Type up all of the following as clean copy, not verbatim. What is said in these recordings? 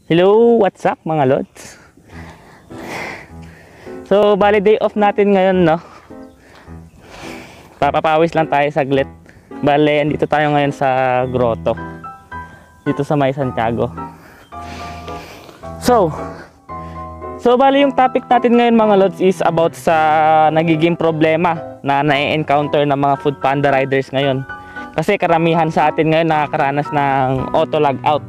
Hello, what's up mga lods? So, bali day off natin ngayon, no? Papapawis lang tayo saglit. Bali, andito tayo ngayon sa grotto. Dito sa May Santiago. So, bali yung topic natin ngayon mga lods is about sa nagiging problema na na-encounter ng mga food panda riders ngayon. Kasi karamihan sa atin ngayon nakakaranas ng auto log out.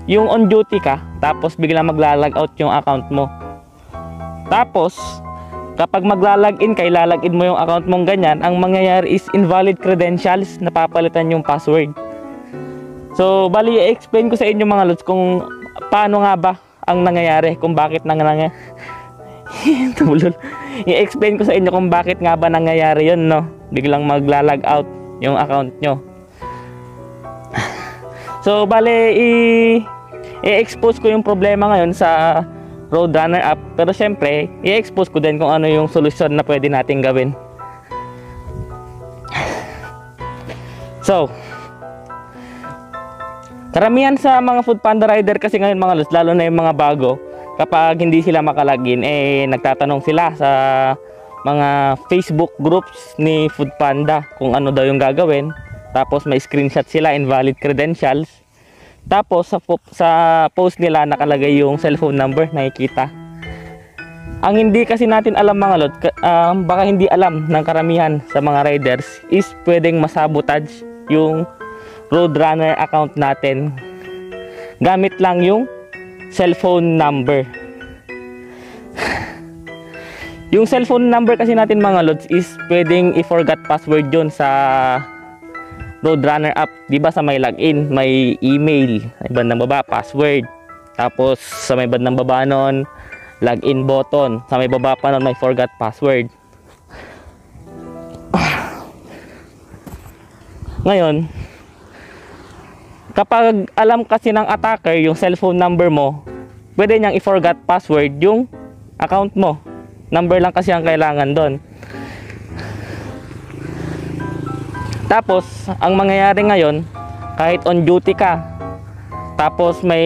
Yung on duty ka, tapos biglang magla-log out yung account mo. Tapos, kapag magla-login ka, ilalagin mo yung account mong ganyan, ang mangyayari is invalid credentials, napapalitan yung password. So, bali, i-explain ko sa inyo mga lods kung paano nga ba ang nangyayari, kung bakit nangyayari. I-explain ko sa inyo kung bakit nga ba nangyayari yun, no? Biglang magla-log out yung account nyo. So, bali, i-expose ko yung problema ngayon sa Roadrunner app, pero syempre i-expose ko din kung ano yung solusyon na pwede natin gawin. So, karamihan sa mga food panda rider kasi ngayon mga lods, lalo na yung mga bago, kapag hindi sila makalagin, nagtatanong sila sa mga Facebook groups ni food panda kung ano daw yung gagawin. Tapos may screenshot sila, invalid credentials. Tapos sa post nila nakalagay yung cellphone number, nakikita. Ang hindi kasi natin alam mga lot, baka hindi alam ng karamihan sa mga riders, is pwedeng masabotage yung Roadrunner account natin gamit lang yung cellphone number. Yung cellphone number kasi natin mga lods is pwedeng i-forgot password yun sa Roadrunner app. Diba sa may login, may email, may bandang baba, password. Tapos sa may bandang baba nun, login button. Sa may baba pa nun, may forgot password. Ngayon, kapag alam kasi ng attacker yung cellphone number mo, pwede niyang i-forgot password yung account mo. Number lang kasi ang kailangan doon. Tapos, ang mangyayari ngayon, kahit on duty ka, tapos may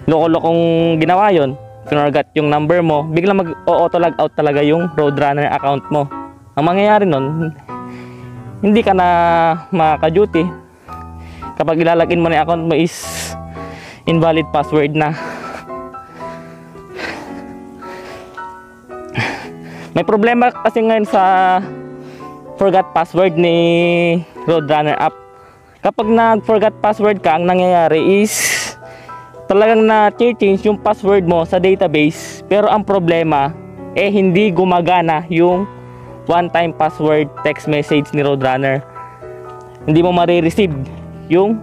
loko-lokong ginawa yon, forgot yung number mo, biglang mag-auto log out talaga yung Roadrunner account mo. Ang mangyayari nun, hindi ka na maka-duty. Kapag ilalagin mo na yung account mo is invalid password na. May problema kasi ngayon sa forgot password ni Roadrunner app. Kapag nag-forgot password ka, ang nangyayari is talagang na-change yung password mo sa database. Pero ang problema, hindi gumagana yung one-time password text message ni Roadrunner. Hindi mo marireceive yung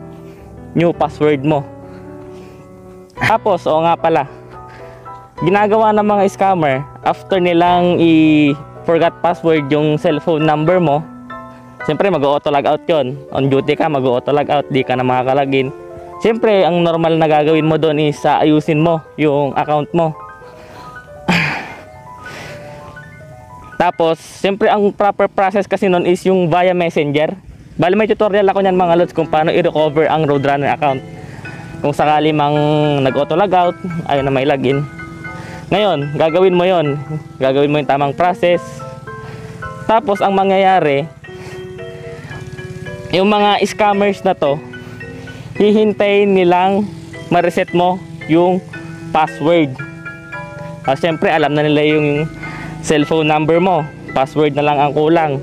new password mo. Tapos, oo nga pala, ginagawa ng mga scammer, after nilang forgot password yung cellphone number mo, siyempre mag-auto log out yun. On duty ka, mag-auto log out, di ka na makakalagin. Siyempre ang normal na gagawin mo doon is ayusin mo yung account mo. Tapos siyempre ang proper process kasi nun is yung via messenger. Bali may tutorial ako nyan mga lods kung paano i-recover ang Roadrunner account kung sakali mang nag-auto log out, ayaw na may login. Ngayon, gagawin mo yon. Gagawin mo yung tamang process. Tapos, ang mangyayari, yung mga scammers na to, hihintayin nilang ma-reset mo yung password. Siyempre, alam na nila yung cellphone number mo. Password na lang ang kulang.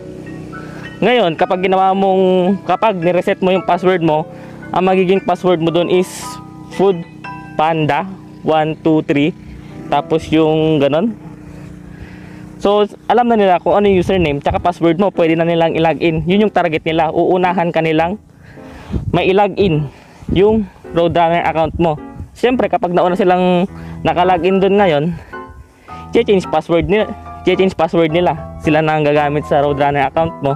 Ngayon, kapag ni-reset mo yung password mo, ang magiging password mo doon is Food Panda 123. Tapos yung ganon. So alam na nila kung ano yung username tsaka password mo, pwede na nilang i-login. Yun yung target nila. Uunahan ka nilang may i-login yung Roadrunner account mo. Siyempre kapag nauna silang nakalogin doon ngayon, change password nila. Sila na ang gagamit sa Roadrunner account mo.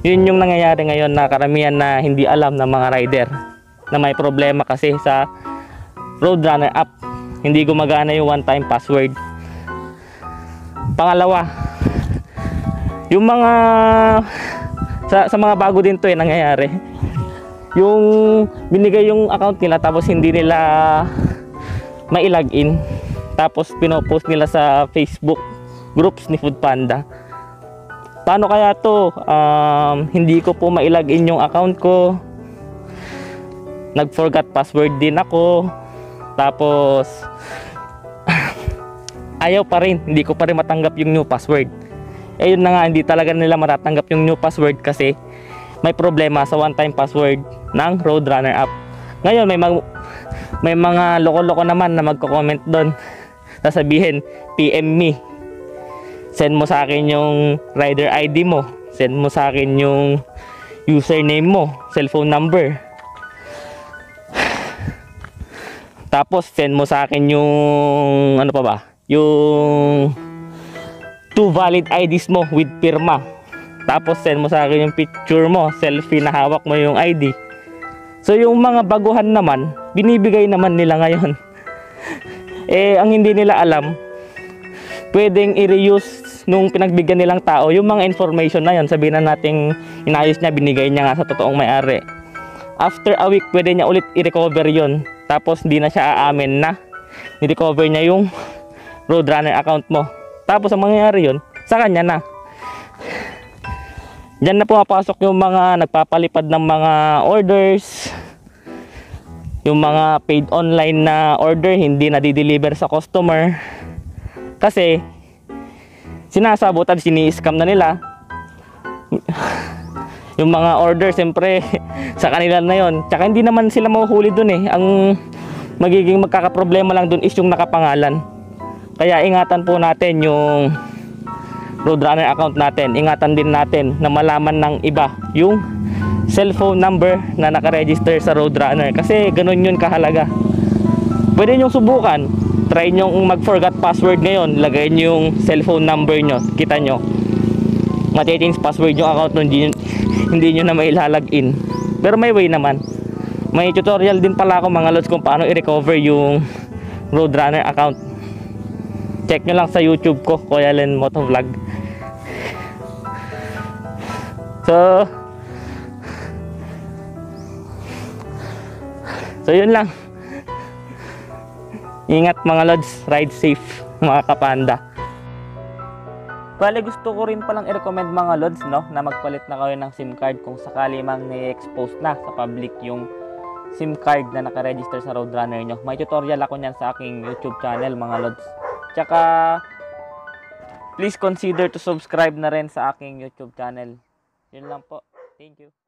Yun yung nangyayari ngayon na karamihan na hindi alam ng mga rider na may problema kasi sa Roadrunner app, hindi gumagana yung one-time password. Pangalawa, yung mga sa mga bago din to nangyayari. yung binigay yung account nila tapos hindi nila mai-login. Tapos pinopost nila sa Facebook groups ni Foodpanda. Paano kaya to? Hindi ko po mai-login yung account ko. Nag-forgot password din ako. Tapos ayaw pa rin, hindi ko pa rin matanggap yung new password. Eh yun na nga, hindi talaga nila matatanggap yung new password kasi may problema sa one-time password ng Roadrunner app. Ngayon may mga loko-loko naman na magko-comment doon. Sasabihin, PM me. Send mo sa akin yung rider ID mo. Send mo sa akin yung username mo, cellphone number. Tapos send mo sa akin yung ano pa ba? Yung 2 valid IDs mo with pirma. Tapos send mo sa akin yung picture mo, selfie na hawak mo yung ID. So yung mga baguhan naman, binibigay naman nila ngayon. Eh ang hindi nila alam, pwedeng i-reuse nung pinagbigyan nilang tao yung mga information na yun. Sabihin na nating inayos niya, binigay niya nga sa totoong may-ari. After a week, pwede niya ulit i-recover yun. Tapos hindi na siya aamin na ni-recover niya yung Roadrunner account mo. Tapos ang mangyayari yun, sa kanya na. Diyan na pumapasok yung mga nagpapalipad ng mga orders, yung mga paid online na order hindi na di-deliver sa customer kasi sinasabot at sini-scam na nila yung mga order. Siyempre sa kanila na yon, tsaka hindi naman sila mahuhuli dun eh. Ang magiging magkakaproblema lang dun is yung nakapangalan. Kaya ingatan po natin yung Roadrunner account natin. Ingatan din natin na malaman ng iba yung cellphone number na nakaregister sa Roadrunner kasi ganun yun kahalaga. Pwede nyo subukan, try nyo mag-forgot password ngayon, lagay nyo yung cellphone number nyo, kita nyo mati-change password yung account nyo, hindi nyo na mailalagin. Pero may way naman, may tutorial din pala ako mga lods kung paano i-recover yung Roadrunner account. Check nyo lang sa YouTube ko, Kuya Len Motovlog. So yun lang. Ingat mga lods, ride safe mga kapanda. Bale gusto ko rin palang i-recommend mga lods no, na magpalit na kayo ng SIM card kung sakali mang ni-expose na sa public yung SIM card na nakaregister sa Roadrunner nyo. May tutorial ako nyan sa aking YouTube channel mga lods. Tsaka please consider to subscribe na rin sa aking YouTube channel. Yun lang po. Thank you.